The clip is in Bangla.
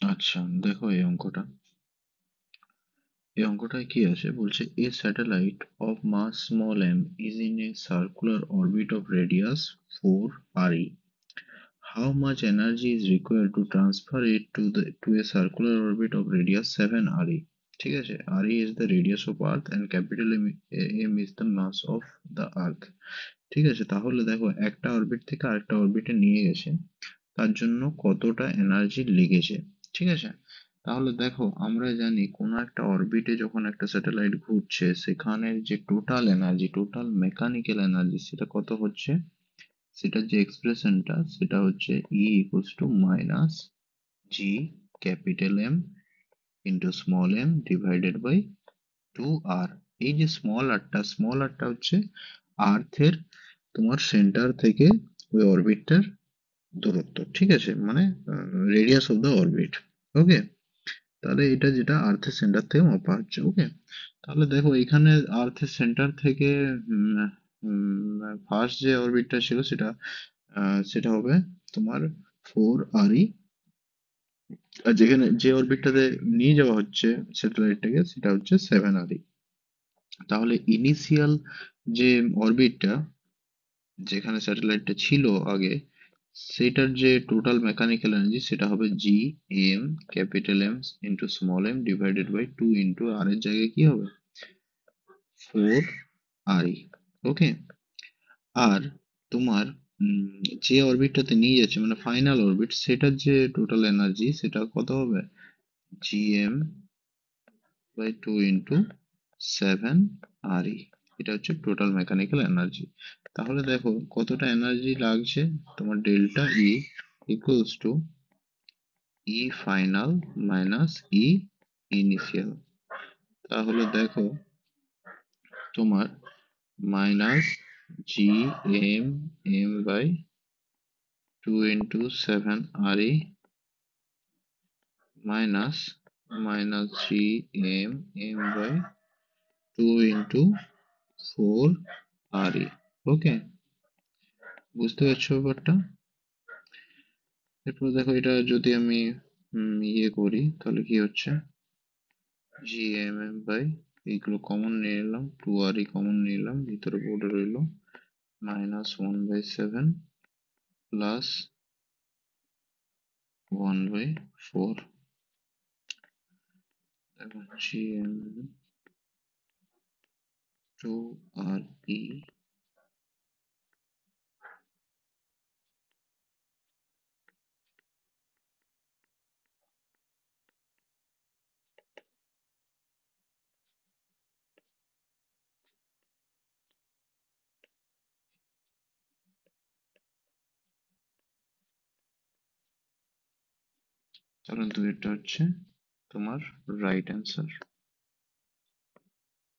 আচ্ছা, দেখো এই অঙ্কটায় কি আছে বলছে, a satellite of mass small m is in a circular orbit of radius 4 RE. How much energy is required to transfer it to a circular orbit of radius 7 RE? ঠিক আছে, RE is the radius of Earth and capital M is the mass of the Earth. ঠিক আছে, তাহলে দেখো একটা অরবিট থেকে আরেকটা অরবিটে নিয়ে গেছে, তার জন্য কতটা এনার্জি লেগেছে। ঠিক আছে, তাহলে দেখো আমরা জানি কোনো একটা অরবিটে যখন একটা স্যাটেলাইট ঘুরছে সেখানের যে total energy, total mechanical energy, সেটা কত হচ্ছে, সেটার যে এক্সপ্রেশনটা সেটা হচ্ছে E equals to minus G capital M into small M divided by 2R। এই যে স্মল আরটা হচ্ছে আর্থের তোমার সেন্টার থেকে ওই অরবিটটার দূরত্ব। ঠিক আছে, মানে রেডিয়াস অফ দ্য অরবিট। ওকে, তাহলে এটা যেটা আর্থের সেন্টার থেকে মাপা হচ্ছে। ওকে, তাহলে দেখো এখানে আর্থের সেন্টার থেকে ফার্স্ট যে অরবিটটা ছিল সেটা হবে তোমার 4 RE, আর যেখানে যে অরবিটটাতে নিয়ে যাওয়া হচ্ছে স্যাটেলাইটটাকে সেটা হচ্ছে 7 RE। তাহলে ইনিশিয়াল যে অরবিটটা, যেখানে স্যাটেলাইটটা ছিল আগে, সেটার যে টোটাল মেকানিক্যাল এনার্জি সেটা হবে G M capital M into small M divided by 2 into R এর জায়গায় কি হবে 4 RE। ওকে, আর তোমার যে অরবিটটাতে নিয়ে যাচ্ছে মানে ফাইনাল অরবিট, সেটার যে টোটাল এনার্জি সেটা কত হবে, gm বাই 2 ইন্টু 7 RE। এটা হচ্ছে টোটাল মেকানিক্যাল এনার্জি। তাহলে দেখো কতটা এনার্জি লাগছে, তোমার delta E equals to E final minus E initial. তাহলে দেখো তোমার minus G M by 2 into 7 RE minus G M by 2 into 4 RE। Okay, বুঝতে পারছো ব্যাপারটা? এরপর দেখো এটা যদি আমি ইয়ে করি তাহলে কি হচ্ছে, GMM বাই, এইগুলো কমন নিয়ে নিলাম, 2 RE কমন নিয়ে নিলাম, ভিতরে পড়ে রইলো -1/7 প্লাস 1/4। দেখো GM 2 RE। তাহলে দুইটা হচ্ছে তোমার রাইট অ্যান্সার।